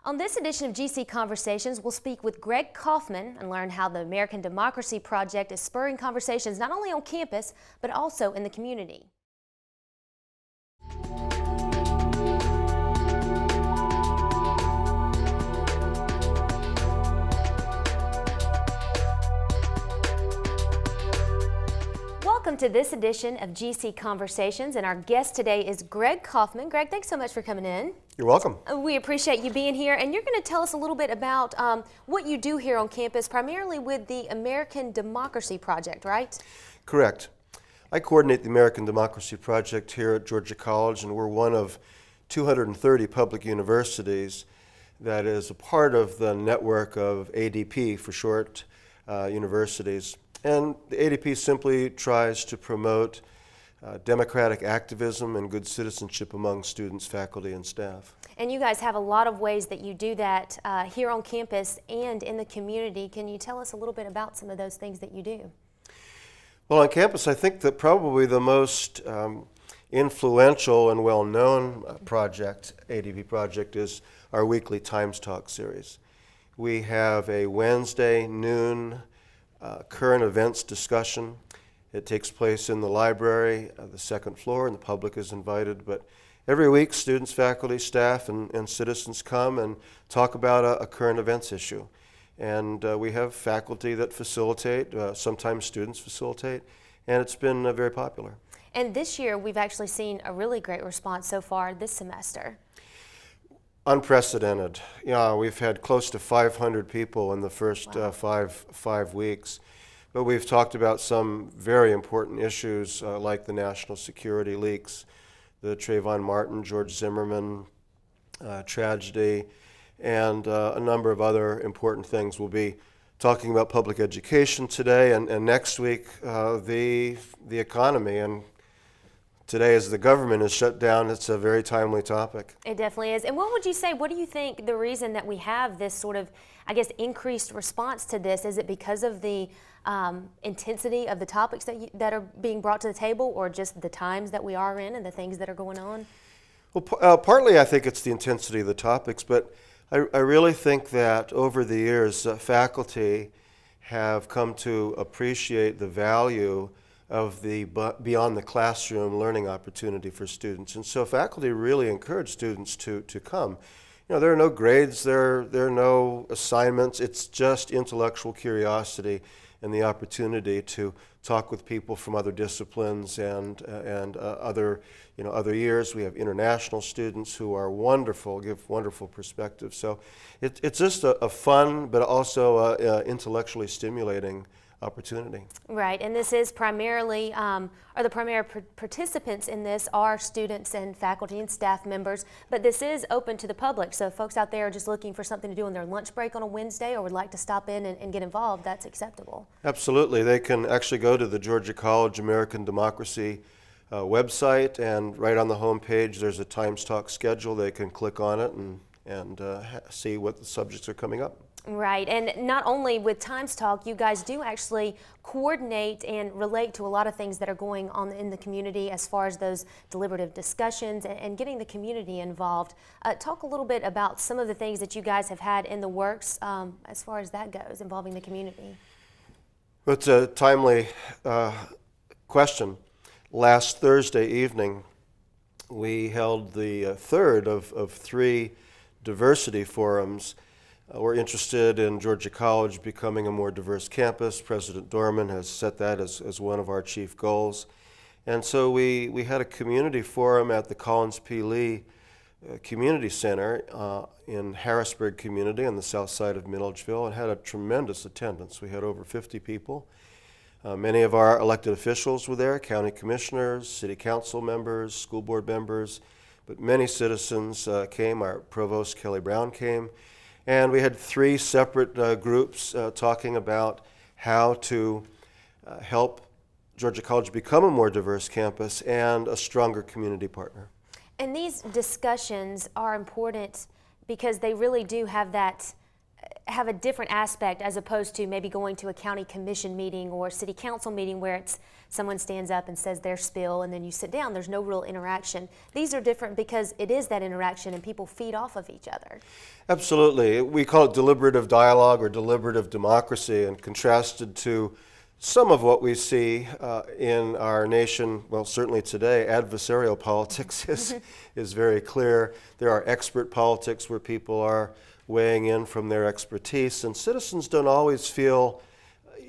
On this edition of GC Conversations, we'll speak with Greg Kaufman and learn how the American Democracy Project is spurring conversations not only on campus, but also in the community. Welcome to this edition of GC Conversations, and our guest today is Greg Kaufman. Greg, thanks so much for coming in. You're welcome. We appreciate you being here, and you're going to tell us a little bit about what you do here on campus, primarily with the American Democracy Project, right? Correct. I coordinate the American Democracy Project here at Georgia College, and we're one of 230 public universities that is a part of the network of ADP, for short, universities. And the ADP simply tries to promote democratic activism and good citizenship among students, faculty, and staff. And you guys have a lot of ways that you do that here on campus and in the community. Can you tell us a little bit about some of those things that you do? Well, on campus, I think that probably the most influential and well-known project, ADP project, is our weekly Times Talk series. We have a Wednesday noon current events discussion. It takes place in the library, the second floor, and the public is invited. But every week, students, faculty, staff, and citizens come and talk about a current events issue. And we have faculty that facilitate, sometimes students facilitate, and it's been very popular. And this year, we've actually seen a really great response so far this semester. Unprecedented. Yeah, we've had close to 500 people in the first Wow. five weeks. But we've talked about some very important issues like the national security leaks, the Trayvon Martin, George Zimmerman tragedy, and a number of other important things. We'll be talking about public education today, and next week the economy. And today, as the government is shut down, it's a very timely topic. It definitely is. And what would you say, what do you think the reason that we have this sort of, I guess, increased response to this? Is it because of the intensity of the topics that are being brought to the table, or just the times that we are in and the things that are going on? Well, partly I think it's the intensity of the topics, but I really think that over the years, faculty have come to appreciate the value of the beyond the classroom learning opportunity for students. And so faculty really encourage students to come. You know, there are no grades, there are no assignments, it's just intellectual curiosity and the opportunity to talk with people from other disciplines and other years. We have international students who are wonderful, give wonderful perspectives. So it's just a fun but also intellectually stimulating opportunity. Right, and this is primarily, or the primary participants in this are students and faculty and staff members, but this is open to the public, so if folks out there are just looking for something to do on their lunch break on a Wednesday or would like to stop in and get involved, that's acceptable. Absolutely. They can actually go to the Georgia College American Democracy website, and right on the home page there's a Times Talk schedule. They can click on it and see what the subjects are coming up. Right, and not only with Times Talk, you guys do actually coordinate and relate to a lot of things that are going on in the community as far as those deliberative discussions and getting the community involved. Talk a little bit about some of the things that you guys have had in the works as far as that goes, involving the community. Well, it's a timely question. Last Thursday evening, we held the third of three diversity forums. We're interested in Georgia College becoming a more diverse campus. President Dorman has set that as one of our chief goals. And so we had a community forum at the Collins P. Lee Community Center in Harrisburg community on the south side of Milledgeville, and had a tremendous attendance. We had over 50 people. Many of our elected officials were there, county commissioners, city council members, school board members, but many citizens came. Our provost, Kelly Brown, came. And we had three separate groups talking about how to help Georgia College become a more diverse campus and a stronger community partner. And these discussions are important because they really do have that have a different aspect as opposed to maybe going to a county commission meeting or city council meeting where it's someone stands up and says their spill and then you sit down. There's no real interaction. These are different because it is that interaction and people feed off of each other. Absolutely. We call it deliberative dialogue or deliberative democracy, and contrasted to some of what we see in our nation, well, certainly today, adversarial politics is very clear. There are expert politics where people are weighing in from their expertise, and citizens don't always feel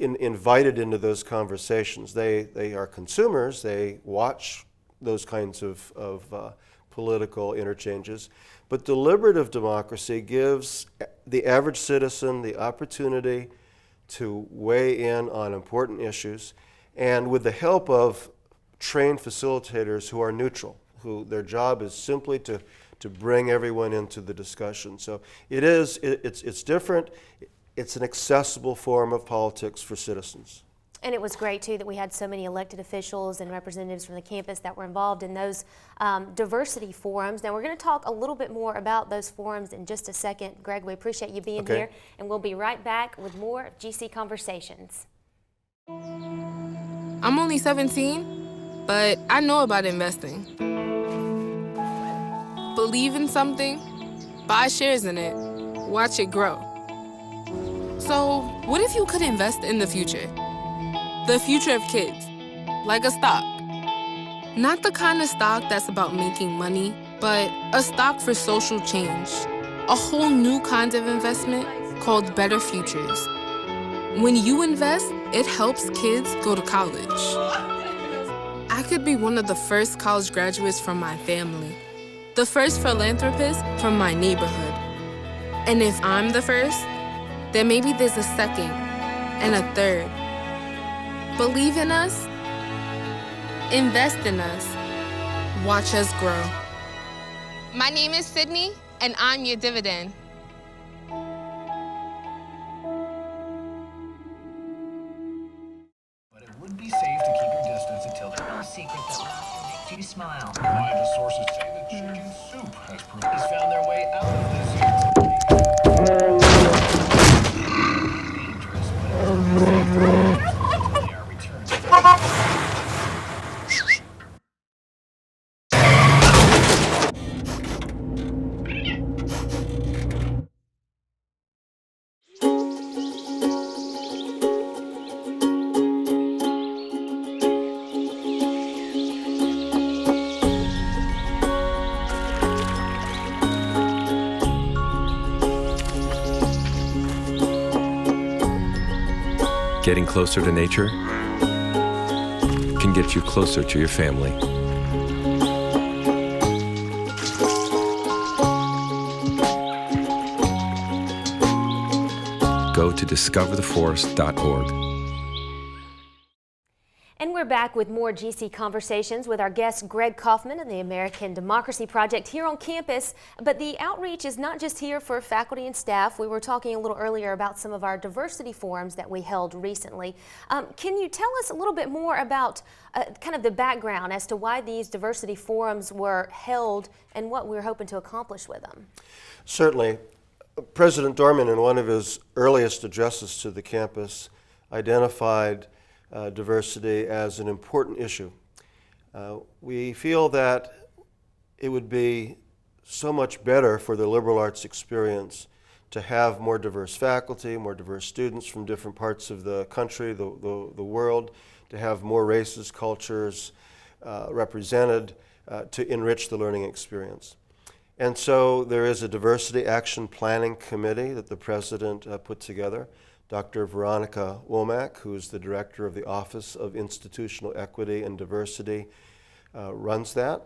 invited into those conversations. They are consumers. They watch those kinds of political interchanges. But deliberative democracy gives the average citizen the opportunity to weigh in on important issues, and with the help of trained facilitators who are neutral, who their job is simply to bring everyone into the discussion. So it's different. It's an accessible form of politics for citizens. And it was great, too, that we had so many elected officials and representatives from the campus that were involved in those diversity forums. Now, we're going to talk a little bit more about those forums in just a second. Greg, we appreciate you being here, and we'll be right back with more GC Conversations. I'm only 17, but I know about investing. Believe in something, buy shares in it, watch it grow. So, what if you could invest in the future? The future of kids, like a stock. Not the kind of stock that's about making money, but a stock for social change. A whole new kind of investment called Better Futures. When you invest, it helps kids go to college. I could be one of the first college graduates from my family, the first philanthropist from my neighborhood. And if I'm the first, then maybe there's a second and a third. Believe in us, invest in us, watch us grow. My name is Sydney, and I'm your dividend. But it would be safe to keep your distance until there's no secret that laughter makes you smile. Reliable sources say that chicken soup has found their way out of this dangerous, but it will be safe for until they are returned. Getting closer to nature can get you closer to your family. Go to discovertheforest.org. And we're back with more GC Conversations with our guest Greg Kaufman and the American Democracy Project here on campus. But the outreach is not just here for faculty and staff. We were talking a little earlier about some of our diversity forums that we held recently. Can you tell us a little bit more about kind of the background as to why these diversity forums were held and what we're hoping to accomplish with them? Certainly. President Dorman, in one of his earliest addresses to the campus, identified diversity as an important issue. We feel that it would be so much better for the liberal arts experience to have more diverse faculty, more diverse students from different parts of the country, the world, to have more races, cultures represented to enrich the learning experience. And so there is a diversity action planning committee that the president put together. Dr. Veronica Womack, who is the director of the Office of Institutional Equity and Diversity, runs that.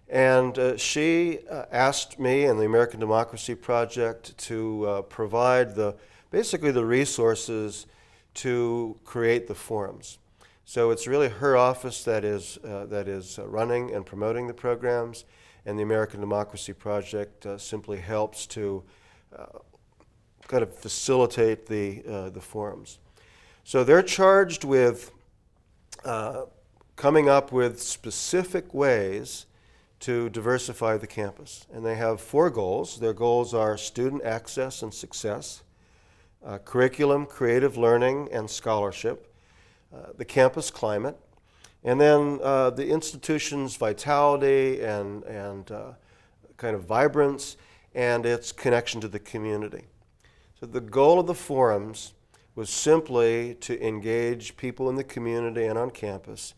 And she asked me and the American Democracy Project to provide basically the resources to create the forums. So it's really her office that is running and promoting the programs, and the American Democracy Project simply helps to kind of facilitate the forums. So they're charged with coming up with specific ways to diversify the campus. And they have 4 goals. Their goals are student access and success, curriculum, creative learning, and scholarship, the campus climate, and then the institution's vitality and kind of vibrance and its connection to the community. So the goal of the forums was simply to engage people in the community and on campus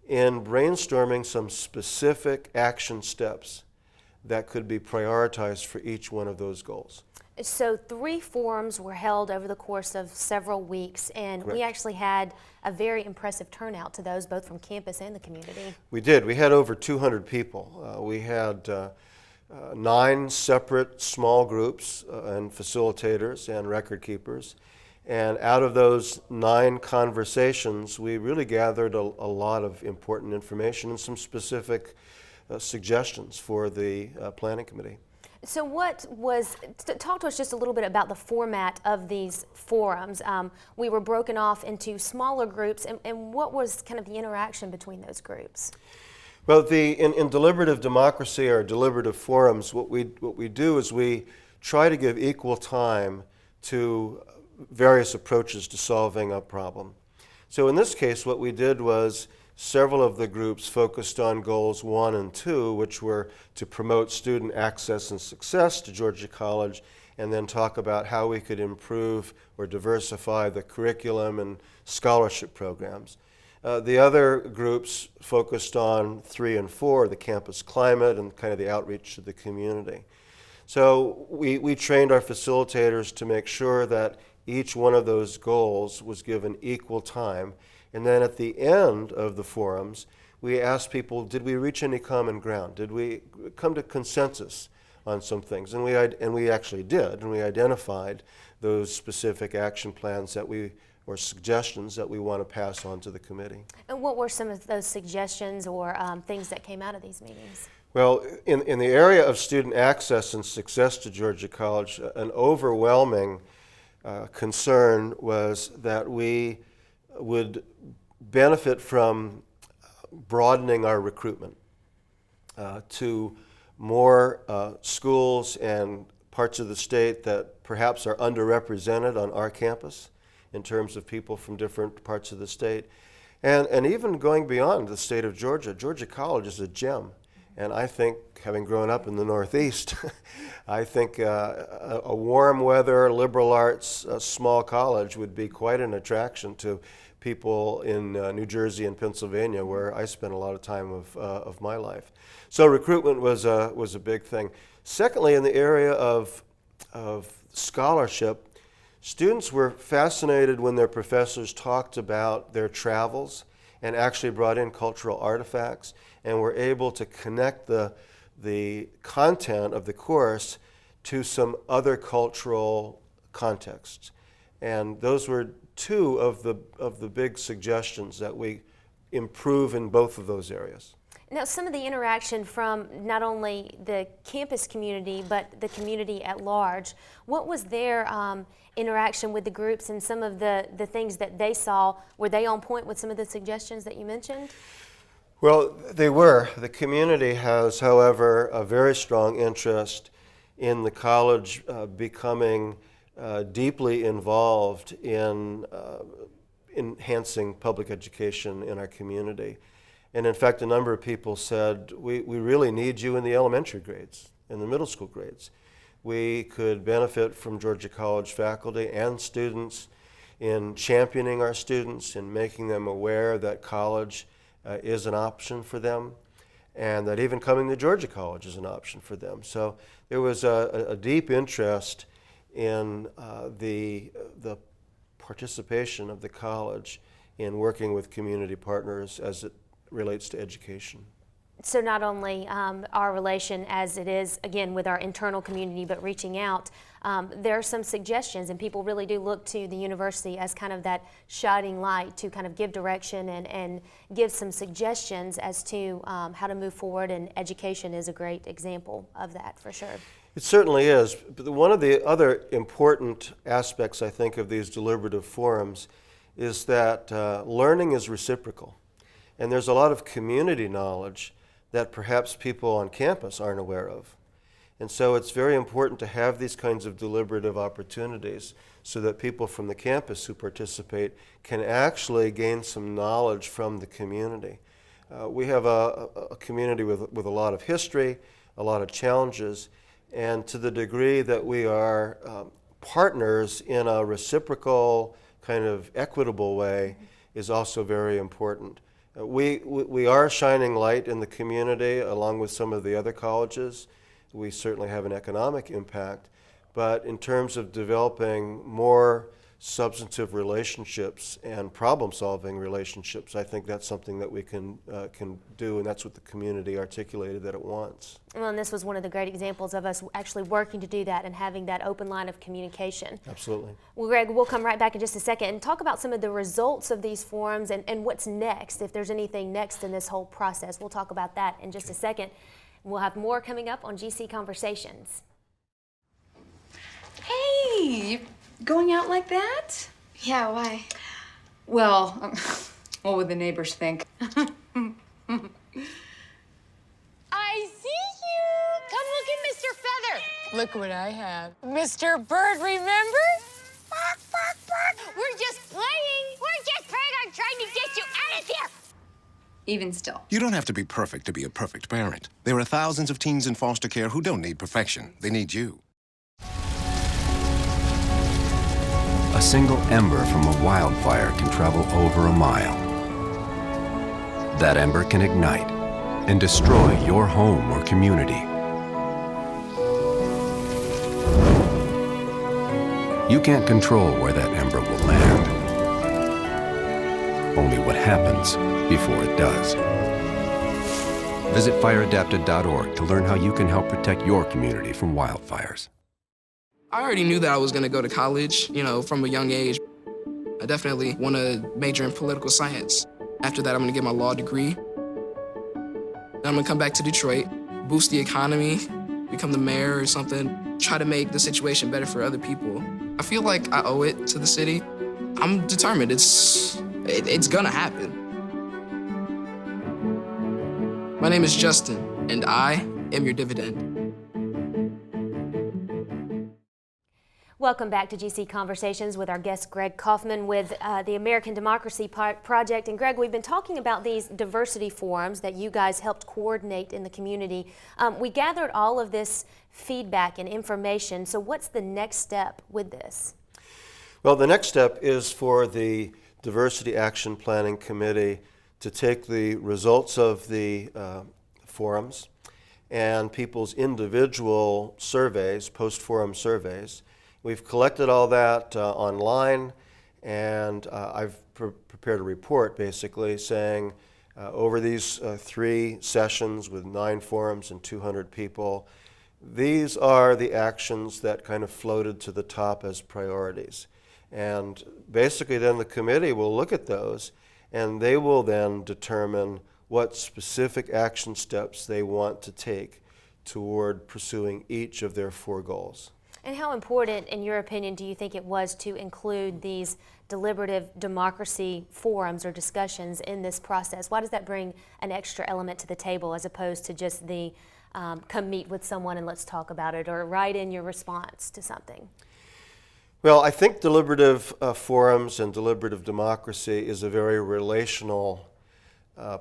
in brainstorming some specific action steps that could be prioritized for each one of those goals. So 3 forums were held over the course of several weeks, and we Correct. actually had a very impressive turnout to those, both from campus and the community. We did. We had over 200 people. We had 9 separate small groups and facilitators and record keepers. And out of those 9 conversations, we really gathered a lot of important information and some specific suggestions for the planning committee. So talk to us just a little bit about the format of these forums. We were broken off into smaller groups, and what was kind of the interaction between those groups? Well, in deliberative democracy or deliberative forums, what we do is we try to give equal time to various approaches to solving a problem. So in this case, what we did was several of the groups focused on goals 1 and 2, which were to promote student access and success to Georgia College, and then talk about how we could improve or diversify the curriculum and scholarship programs. The other groups focused on 3 and 4, the campus climate and kind of the outreach to the community. So we trained our facilitators to make sure that each one of those goals was given equal time. And then at the end of the forums, we asked people, did we reach any common ground? Did we come to consensus on some things? And we actually did, and we identified those specific action plans or suggestions that we want to pass on to the committee. And what were some of those suggestions or things that came out of these meetings? Well, in the area of student access and success to Georgia College, an overwhelming concern was that we would benefit from broadening our recruitment to more schools and parts of the state that perhaps are underrepresented on our campus in terms of people from different parts of the state. And even going beyond the state of Georgia, Georgia College is a gem. And I think, having grown up in the Northeast, I think a warm weather, liberal arts, small college would be quite an attraction to people in New Jersey and Pennsylvania, where I spent a lot of time of my life. So recruitment was a big thing. Secondly, in the area of scholarship, students were fascinated when their professors talked about their travels and actually brought in cultural artifacts and were able to connect the content of the course to some other cultural contexts. And those were 2 of the big suggestions that we improve in both of those areas. Now, some of the interaction from not only the campus community, but the community at large, what was their interaction with the groups and some of the things that they saw? Were they on point with some of the suggestions that you mentioned? Well, they were. The community has, however, a very strong interest in the college becoming deeply involved in enhancing public education in our community. And in fact, a number of people said, we really need you in the elementary grades, in the middle school grades. We could benefit from Georgia College faculty and students in championing our students, in making them aware that college is an option for them, and that even coming to Georgia College is an option for them. So there was a deep interest in the participation of the college in working with community partners as it relates to education. So not only our relation as it is, again, with our internal community, but reaching out, there are some suggestions, and people really do look to the university as kind of that shining light to kind of give direction and give some suggestions as to how to move forward, and education is a great example of that, for sure. It certainly is. But one of the other important aspects, I think, of these deliberative forums is that learning is reciprocal. And there's a lot of community knowledge that perhaps people on campus aren't aware of. And so it's very important to have these kinds of deliberative opportunities so that people from the campus who participate can actually gain some knowledge from the community. We have a community with a lot of history, a lot of challenges, and to the degree that we are partners in a reciprocal, kind of equitable way is also very important. We are shining light in the community along with some of the other colleges. We certainly have an economic impact, but in terms of developing more substantive relationships and problem-solving relationships, I think that's something that we can do, and that's what the community articulated that it wants. Well, and this was one of the great examples of us actually working to do that and having that open line of communication. Absolutely. Well, Greg, we'll come right back in just a second and talk about some of the results of these forums and what's next, if there's anything next in this whole process. We'll talk about that in just a second. We'll have more coming up on GC Conversations. Hey, going out like that? Yeah, why? Well, what would the neighbors think? I see you! Come look at Mr. Feather! Look what I have. Mr. Bird, remember? Bark, bark, bark! We're just playing! We're just playing on trying to get you out of here! Even still. You don't have to be perfect to be a perfect parent. There are thousands of teens in foster care who don't need perfection. They need you. A single ember from a wildfire can travel over a mile. That ember can ignite and destroy your home or community. You can't control where that ember will land. Only what happens before it does. Visit fireadapted.org to learn how you can help protect your community from wildfires. I already knew that I was gonna go to college, from a young age. I definitely want to major in political science. After that, I'm gonna get my law degree. Then I'm gonna come back to Detroit, boost the economy, become the mayor or something, try to make the situation better for other people. I feel like I owe it to the city. I'm determined, it's gonna happen. My name is Justin, and I am your dividend. Welcome back to GC Conversations with our guest Greg Kaufman with the American Democracy Project. And Greg, we've been talking about these diversity forums that you guys helped coordinate in the community. We gathered all of this feedback and information. So what's the next step with this? Well, the next step is for the Diversity Action Planning Committee to take the results of the forums and people's individual surveys, post-forum surveys. We've collected all that online, and I've prepared a report basically saying over these 3 sessions with 9 forums and 200 people, these are the actions that kind of floated to the top as priorities. And basically then the committee will look at those, and they will then determine what specific action steps they want to take toward pursuing each of their 4 goals. And how important, in your opinion, do you think it was to include these deliberative democracy forums or discussions in this process? Why does that bring an extra element to the table as opposed to just the come meet with someone and let's talk about it, or write in your response to something? Well, I think deliberative forums and deliberative democracy is a very relational,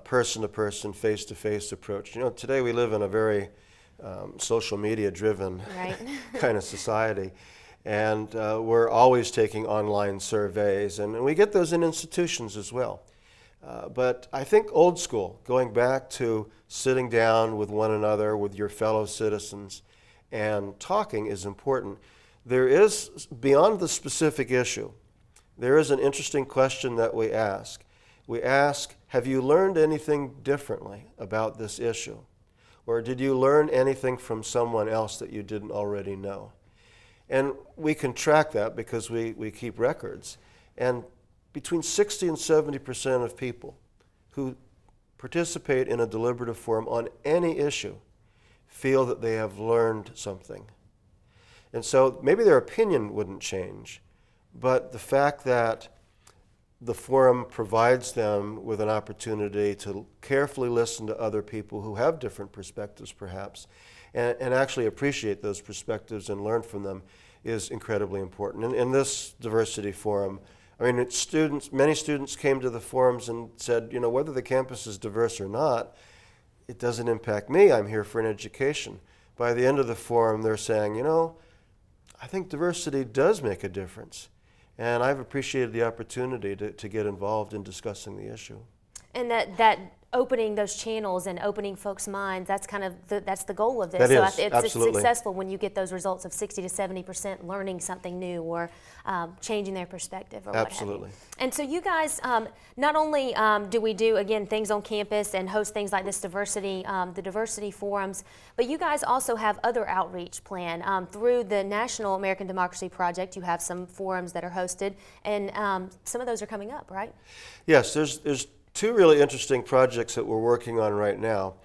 person-to-person, face-to-face approach. Today we live in a very social media driven kind of society, and we're always taking online surveys, and we get those in institutions as well. But I think old school, going back to sitting down with one another, with your fellow citizens, and talking is important. There is, beyond the specific issue, there is an interesting question that we ask. We ask, have you learned anything differently about this issue? Or did you learn anything from someone else that you didn't already know? And we can track that because we keep records. And between 60 and 70% of people who participate in a deliberative forum on any issue feel that they have learned something. And so maybe their opinion wouldn't change, but the fact that the forum provides them with an opportunity to carefully listen to other people who have different perspectives perhaps, and actually appreciate those perspectives and learn from them is incredibly important. In this diversity forum, I mean, many students came to the forums and said, you know, whether the campus is diverse or not, it doesn't impact me. I'm here for an education. By the end of the forum, they're saying, you know, I think diversity does make a difference. And I've appreciated the opportunity to get involved in discussing the issue. And that opening those channels and opening folks' minds, that's kind of that's the goal of this. That so is, it's absolutely. successful when you get those results of 60 to 70% learning something new or changing their perspective or Absolutely. what have you. And so you guys, not only do we do, again, things on campus and host things like this diversity, the diversity forums, but you guys also have other outreach plan. Through the National American Democracy Project, you have some forums that are hosted, and some of those are coming up, right? Yes, there's two really interesting projects that we're working on right now.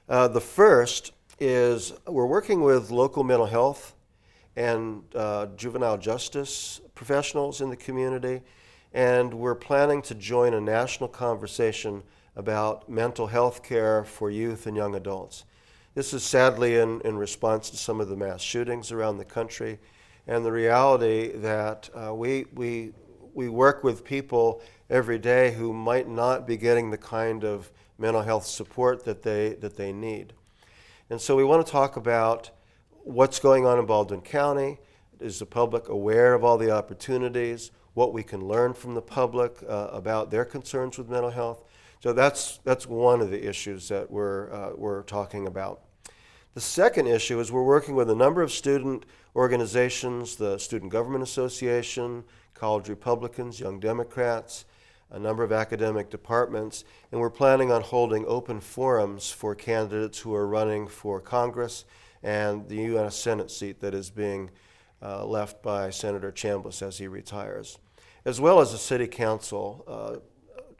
The first is we're working with local mental health and juvenile justice professionals in the community, and we're planning to join a national conversation about mental health care for youth and young adults. This is sadly in response to some of the mass shootings around the country, and the reality that we work with people every day who might not be getting the kind of mental health support that they need. And so we want to talk about what's going on in Baldwin County. Is the public aware of all the opportunities? What we can learn from the public about their concerns with mental health? So that's one of the issues that we're talking about. The second issue is we're working with a number of student organizations, the Student Government Association, College Republicans, Young Democrats, a number of academic departments, and we're planning on holding open forums for candidates who are running for Congress and the U.S. Senate seat that is being left by Senator Chambliss as he retires, as well as a city council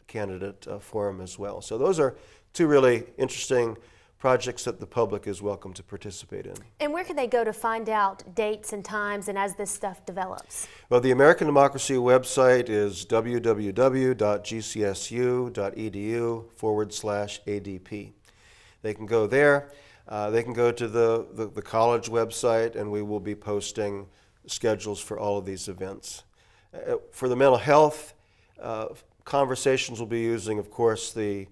candidate forum as well. So those are two really interesting projects that the public is welcome to participate in. And where can they go to find out dates and times and as this stuff develops? Well, the American Democracy website is www.gcsu.edu/ADP. They can go there. They can go to the college website, and we will be posting schedules for all of these events. For the mental health, conversations will be using, of course, the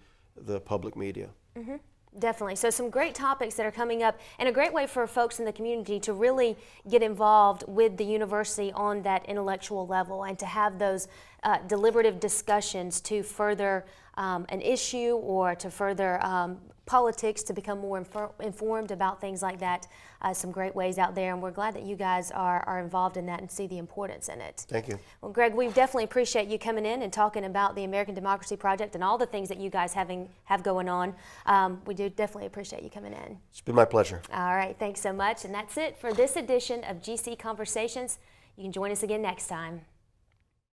public media. Mm-hmm. Definitely. So some great topics that are coming up, and a great way for folks in the community to really get involved with the university on that intellectual level and to have those deliberative discussions to further an issue or to further politics, to become more informed about things like that. Some great ways out there, and we're glad that you guys are involved in that and see the importance in it. Thank you. Well, Greg, we definitely appreciate you coming in and talking about the American Democracy Project and all the things that you guys have going on. We do definitely appreciate you coming in. It's been my pleasure. All right, thanks so much. And that's it for this edition of GC Conversations. You can join us again next time.